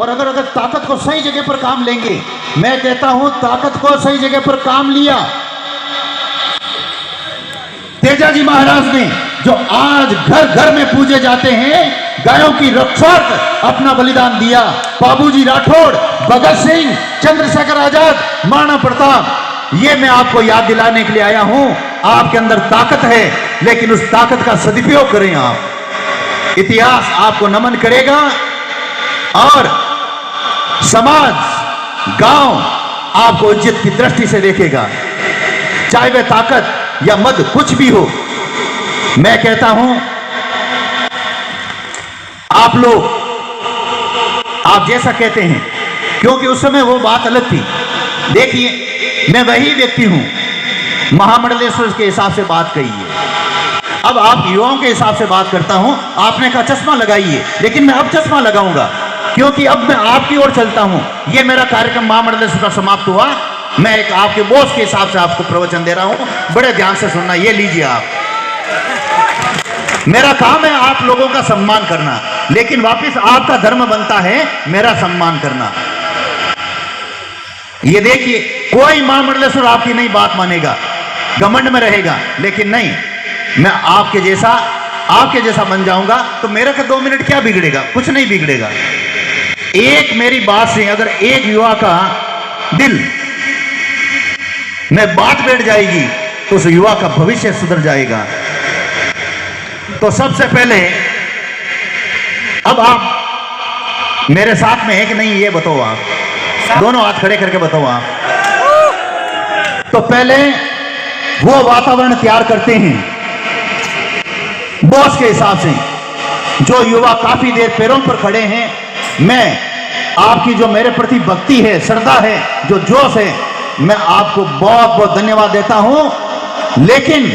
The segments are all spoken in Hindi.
और अगर ताकत को सही जगह पर काम लेंगे, मैं कहता हूं ताकत को सही जगह पर काम लिया। तेजाजी महाराज ने जो आज घर घर में पूजे जाते हैं, गायों की रक्षार्थ अपना बलिदान दिया। बाबूजी राठौड़, भगत सिंह, चंद्रशेखर आजाद, महाराणा प्रताप, ये मैं आपको याद दिलाने के लिए आया हूं। आपके अंदर ताकत है, लेकिन उस ताकत का सदुपयोग करें आप। इतिहास आपको नमन करेगा और समाज, गांव आपको इज्जत की दृष्टि से देखेगा, चाहे वह ताकत या मद कुछ भी हो। मैं कहता हूं आप लोग, आप जैसा कहते हैं, क्योंकि उस समय वो बात अलग थी। देखिए, मैं वही व्यक्ति हूं, महामंडलेश्वर के हिसाब से बात कही है, अब आप युवाओं के हिसाब से बात करता हूं। आपने कहा चश्मा लगाइए, लेकिन मैं अब चश्मा लगाऊंगा, क्योंकि अब मैं आपकी ओर चलता हूं। यह मेरा कार्यक्रम महामंडलेश्वर का समाप्त हुआ। मैं एक आपके बॉस के हिसाब से आपको प्रवचन दे रहा हूं, बड़े ध्यान से सुनना। ये लीजिए आप, मेरा काम है आप लोगों का सम्मान करना, लेकिन वापस आपका धर्म बनता है मेरा सम्मान करना। ये देखिए, कोई महामंडलेश्वर आपकी नहीं बात मानेगा, घमंड में रहेगा, लेकिन नहीं, मैं आपके जैसा बन जाऊंगा तो मेरे का 2 मिनट क्या बिगड़ेगा? कुछ नहीं बिगड़ेगा। एक मेरी बात से अगर एक युवा का दिल में बात बैठ जाएगी तो उस युवा का भविष्य सुधर जाएगा। तो सबसे पहले अब आप मेरे साथ में है कि नहीं, ये बताओ आप, दोनों हाथ खड़े करके बताओ आप। तो पहले वो वातावरण तैयार करते हैं बॉस के हिसाब से। जो युवा काफी देर पैरों पर खड़े हैं, मैं आपकी जो मेरे प्रति भक्ति है, श्रद्धा है, जो जोश है, मैं आपको बहुत बहुत धन्यवाद देता हूं। लेकिन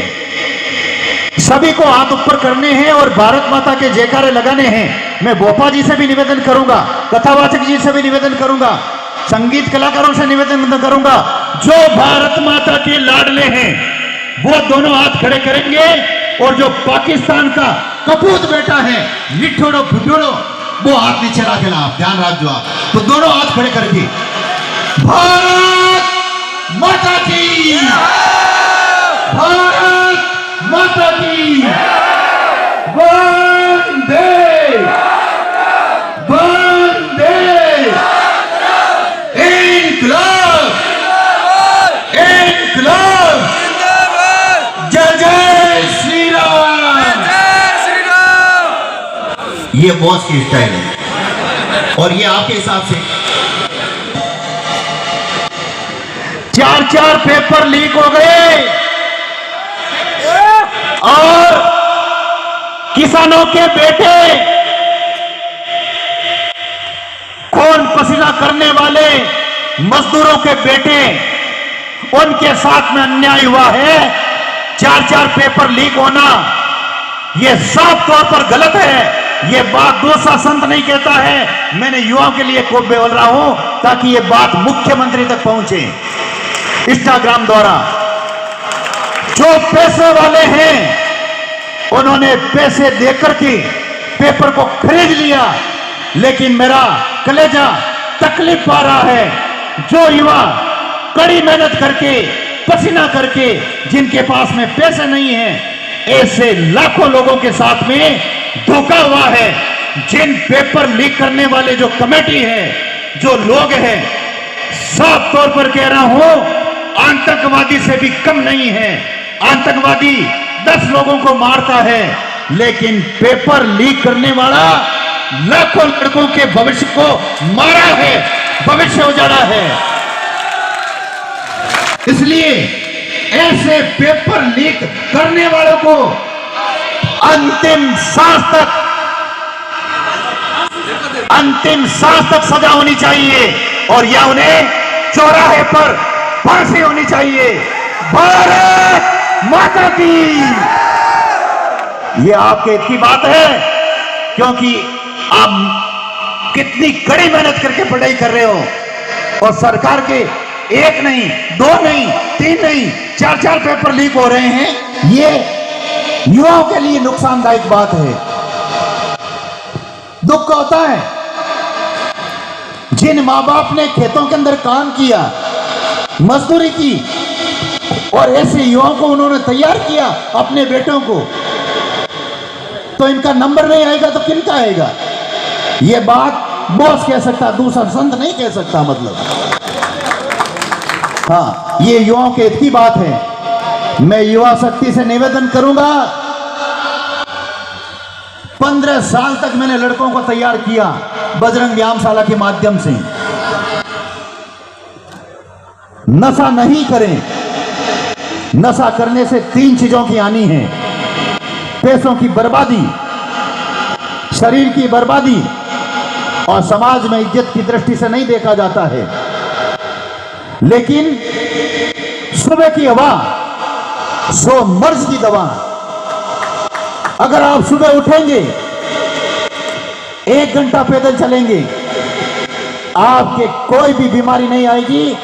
सभी को हाथ ऊपर करने हैं और भारत माता के जयकारे लगाने हैं। मैं भोपा जी से भी निवेदन करूंगा, कथावाचक जी से भी निवेदन करूंगा, संगीत कलाकारों से निवेदन करूंगा, जो भारत माता के लाडले हैं वो दोनों हाथ खड़े करेंगे, और जो पाकिस्तान का कपूत बेटा है, लिठोड़ो फुटोड़ो, वो हाथ नीचे रखेला। आप ध्यान रखो आप। तो दोनों हाथ खड़े करके भारत माता की, भारत माता की, वंदे वंदे, इनकलाब इनकलाब, जय जय श्री राम। ये बॉस की स्टाइल है, और ये आपके हिसाब से 4 पेपर लीक हो गए, और किसानों के बेटे, खून पसीना करने वाले मजदूरों के बेटे, उनके साथ में अन्याय हुआ है। 4 पेपर लीक होना यह साफ तौर पर गलत है। यह बात दूसरा संत नहीं कहता है, मैंने युवाओं के लिए खूब बोल रहा हूं, ताकि यह बात मुख्यमंत्री तक पहुंचे। इंस्टाग्राम द्वारा जो पैसे वाले हैं, उन्होंने पैसे देकर के पेपर को खरीद लिया, लेकिन मेरा कलेजा तकलीफ पा रहा है। जो युवा कड़ी मेहनत करके, पसीना करके, जिनके पास में पैसे नहीं है, ऐसे लाखों लोगों के साथ में धोखा हुआ है। जिन पेपर लीक करने वाले जो कमेटी है, जो लोग हैं, साफ तौर पर कह रहा हूं, आतंकवादी से भी कम नहीं है। आतंकवादी 10 लोगों को मारता है, लेकिन पेपर लीक करने वाला लाखों लड़कों के भविष्य को मारा है, भविष्य उजाड़ा है। इसलिए ऐसे पेपर लीक करने वालों को अंतिम सांस तक सजा होनी चाहिए, और यह उन्हें चौराहे पर फांसी होनी चाहिए। भारत माता की। यह आपके हित की बात है, क्योंकि आप कितनी कड़ी मेहनत करके पढ़ाई कर रहे हो, और सरकार के 1 नहीं, 2 नहीं, 3 नहीं, 4 पेपर लीक हो रहे हैं। ये युवाओं के लिए नुकसानदायक बात है, दुख का होता है। जिन माँ बाप ने खेतों के अंदर काम किया, मजदूरी की, और ऐसे युवाओं को उन्होंने तैयार किया अपने बेटों को, तो इनका नंबर नहीं आएगा तो किनका आएगा? ये बात बॉस कह सकता, दूसरा संत नहीं कह सकता। मतलब हाँ, ये युवाओं के हित की बात है। मैं युवा शक्ति से निवेदन करूंगा, 15 साल तक मैंने लड़कों को तैयार किया बजरंग व्यायामशाला के माध्यम से। नशा नहीं करें। नशा करने से 3 चीजों की हानि है: पैसों की बर्बादी, शरीर की बर्बादी, और समाज में इज्जत की दृष्टि से नहीं देखा जाता है। लेकिन सुबह की हवा 100 मर्ज की दवा। अगर आप सुबह उठेंगे, 1 घंटा पैदल चलेंगे, आपके कोई भी बीमारी नहीं आएगी।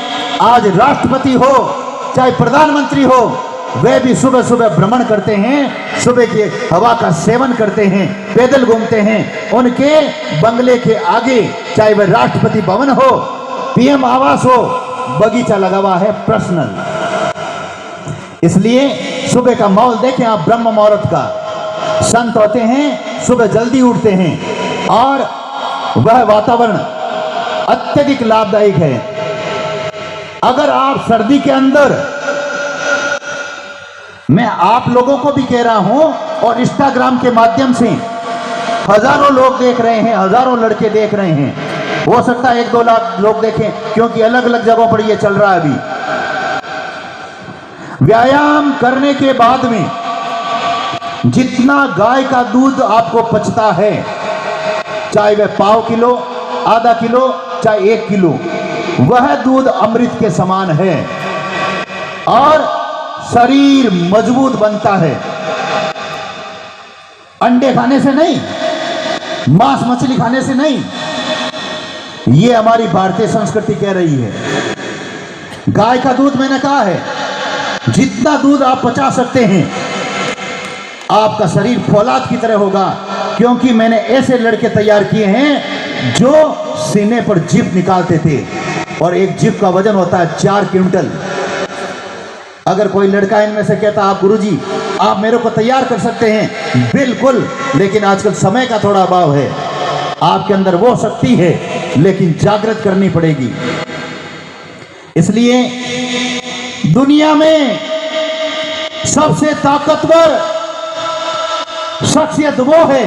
आज राष्ट्रपति हो चाहे प्रधानमंत्री हो, वे भी सुबह सुबह भ्रमण करते हैं, सुबह की हवा का सेवन करते हैं, पैदल घूमते हैं। उनके बंगले के आगे, चाहे वह राष्ट्रपति भवन हो, पीएम आवास हो, बगीचा लगा हुआ है पर्सनल। इसलिए सुबह का माहौल देखें आप, ब्रह्म मुहूर्त का। संत होते हैं, सुबह जल्दी उठते हैं, और वह वातावरण अत्यधिक लाभदायक है। अगर आप सर्दी के अंदर, मैं आप लोगों को भी कह रहा हूं, और इंस्टाग्राम के माध्यम से हजारों लोग देख रहे हैं, हजारों लड़के देख रहे हैं, हो सकता है 1-2 लाख लोग देखें, क्योंकि अलग अलग जगहों पर यह चल रहा है अभी। व्यायाम करने के बाद में जितना गाय का दूध आपको पचता है, चाहे वह 1/4 किलो, आधा किलो, चाहे 1 किलो, वह दूध अमृत के समान है, और शरीर मजबूत बनता है। अंडे खाने से नहीं, मांस मछली खाने से नहीं, ये हमारी भारतीय संस्कृति कह रही है। गाय का दूध, मैंने कहा है, जितना दूध आप पचा सकते हैं, आपका शरीर फौलाद की तरह होगा। क्योंकि मैंने ऐसे लड़के तैयार किए हैं जो सीने पर जिप निकालते थे, और एक जिप का वजन होता है 4 क्विंटल। अगर कोई लड़का इनमें से कहता, आप गुरुजी आप मेरे को तैयार कर सकते हैं, बिल्कुल, लेकिन आजकल समय का थोड़ा अभाव है। आपके अंदर वो शक्ति है, लेकिन जागृत करनी पड़ेगी। इसलिए दुनिया में सबसे ताकतवर शख्सियत वो है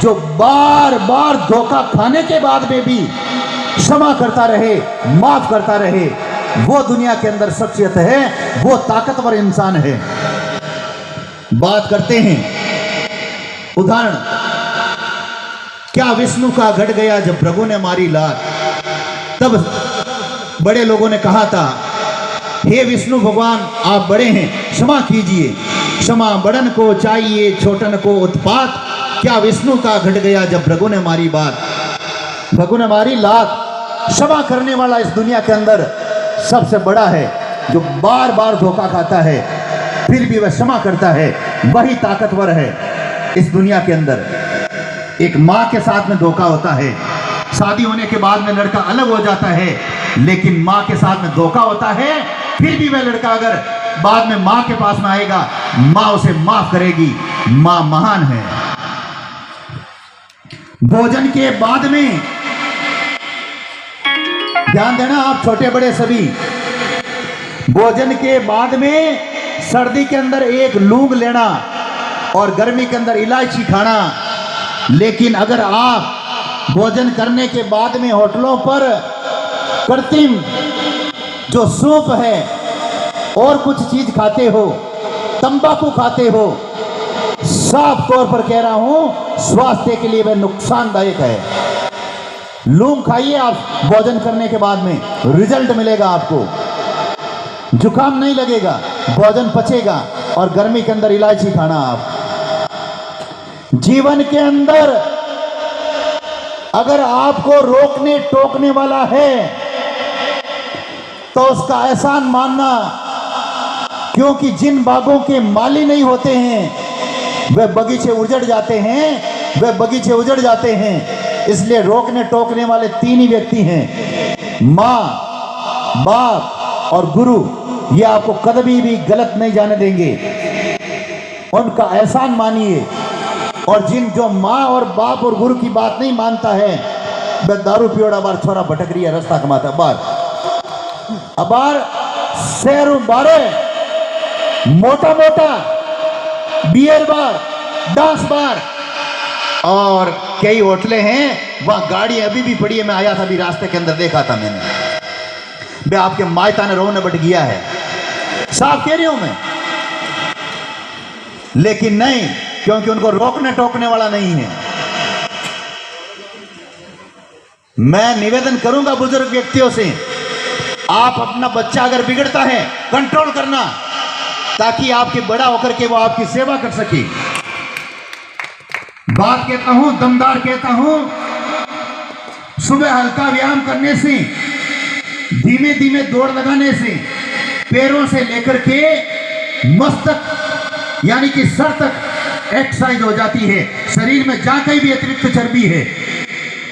जो बार बार धोखा खाने के बाद में भी क्षमा करता रहे, माफ करता रहे। वो दुनिया के अंदर शख्सियत है, वो ताकतवर इंसान है। बात करते हैं उदाहरण, क्या विष्णु का घट गया जब भृगु ने मारी लात? तब बड़े लोगों ने कहा था, हे विष्णु भगवान आप बड़े हैं, क्षमा कीजिए, क्षमा बड़न को चाहिए छोटन को उत्पात। क्या विष्णु का घट गया जब भृगु ने मारी बात? भृगु ने मारी लात। क्षमा करने वाला इस दुनिया के अंदर सबसे बड़ा है, जो बार बार धोखा खाता है फिर भी वह क्षमा करता है, वही ताकतवर है इस दुनिया के अंदर। एक माँ के साथ में धोखा होता है, शादी होने के बाद में लड़का अलग हो जाता है, लेकिन माँ के साथ में धोखा होता है, फिर भी वह लड़का अगर बाद में माँ के पास में आएगा, माँ उसे माफ करेगी। माँ महान है। भोजन के बाद में ध्यान देना आप छोटे बड़े सभी, भोजन के बाद में सर्दी के अंदर एक लौंग लेना और गर्मी के अंदर इलायची खाना। लेकिन अगर आप भोजन करने के बाद में होटलों पर कृत्रिम जो सूप है और कुछ चीज खाते हो, तंबाकू खाते हो, साफ तौर पर कह रहा हूं स्वास्थ्य के लिए वह नुकसानदायक है। लौंग खाइए आप भोजन करने के बाद में, रिजल्ट मिलेगा आपको, जुकाम नहीं लगेगा, भोजन पचेगा। और गर्मी के अंदर इलायची खाना। आप जीवन के अंदर अगर आपको रोकने टोकने वाला है तो उसका एहसान मानना, क्योंकि जिन बागों के माली नहीं होते हैं वह बगीचे उजड़ जाते हैं, वह बगीचे उजड़ जाते हैं। इसलिए रोकने टोकने वाले तीन ही व्यक्ति हैं, माँ, बाप और गुरु। ये आपको कभी भी गलत नहीं जाने देंगे, उनका एहसान मानिए। और जो माँ और बाप और गुरु की बात नहीं मानता है, वह दारू पियोड़ा बार छोरा भटक रही है, रास्ता कमाता बार अबार शहरों बारे मोटा मोटा बियर बार, डांस बार और कई होटलें हैं, वहां गाड़ी अभी भी पड़ी है। मैं आया था अभी रास्ते के अंदर, देखा था मैंने, वे आपके मायता ने रोने बट गया है, साफ कह रही हूं मैं। लेकिन नहीं, क्योंकि उनको रोकने टोकने वाला नहीं है। मैं निवेदन करूंगा बुजुर्ग व्यक्तियों से, आप अपना बच्चा अगर बिगड़ता है कंट्रोल करना, ताकि आपके बड़ा होकर के वो आपकी सेवा कर सके। बात कहता हूं, दमदार कहता हूं, सुबह हल्का व्यायाम करने से, धीमे धीमे दौड़ लगाने से, पैरों से लेकर के मस्तक यानी कि सर तक एक्सरसाइज हो जाती है। शरीर में जहां कहीं भी अतिरिक्त चर्बी है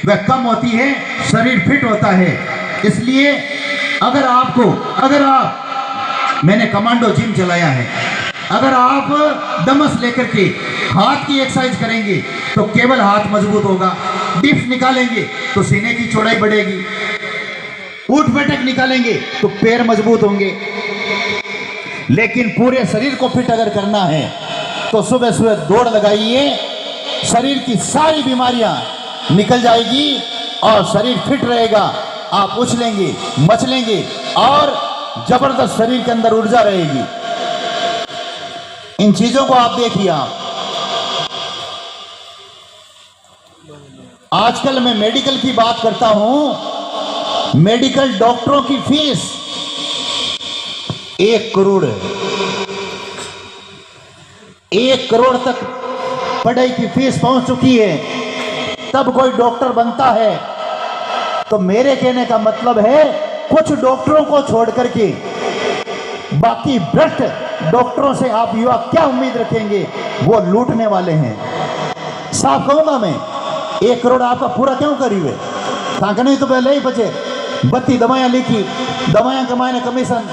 वह कम होती है, शरीर फिट होता है। इसलिए अगर आप मैंने कमांडो जिम चलाया है, अगर आप दमस लेकर के हाथ की एक्सरसाइज करेंगे तो केवल हाथ मजबूत होगा, डिप्स निकालेंगे तो सीने की चौड़ाई बढ़ेगी, ऊठ बैठक निकालेंगे तो पैर मजबूत होंगे। लेकिन पूरे शरीर को फिट अगर करना है तो सुबह सुबह दौड़ लगाइए, शरीर की सारी बीमारियां निकल जाएगी और शरीर फिट रहेगा। आप उछलेंगे, मचलेंगे और जबरदस्त शरीर के अंदर ऊर्जा रहेगी। इन चीजों को आप देखिए। आप आजकल मैं मेडिकल की बात करता हूं, मेडिकल डॉक्टरों की फीस 1 करोड़ है। 1 करोड़ तक पढ़ाई की फीस पहुंच चुकी है, तब कोई डॉक्टर बनता है। तो मेरे कहने का मतलब है, कुछ डॉक्टरों को छोड़ करके बाकी भ्रष्ट डॉक्टरों से आप युवा क्या उम्मीद रखेंगे? वो लूटने वाले हैं। साफ कहूंगा मैं, 1 करोड़ आपका पूरा क्यों करी हुए ताकि नहीं तो पहले ही बचे 32 दवाएं लिखी, दवाएं कमाए कमीशन।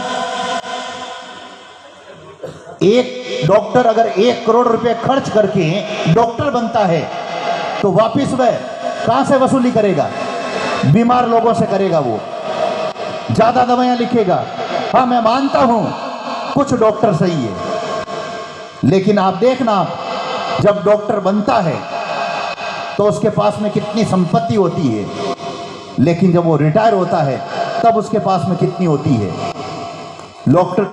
एक डॉक्टर अगर 1 करोड़ रुपए खर्च करके डॉक्टर बनता है तो वापिस वह कहां से वसूली करेगा? बीमार लोगों से करेगा, वो ज्यादा दवाएं लिखेगा। हाँ, मैं मानता हूं कुछ डॉक्टर सही है, लेकिन आप देखना, जब डॉक्टर बनता है तो उसके पास में कितनी संपत्ति होती है, लेकिन जब वो रिटायर होता है तब उसके पास में कितनी होती है। डॉक्टर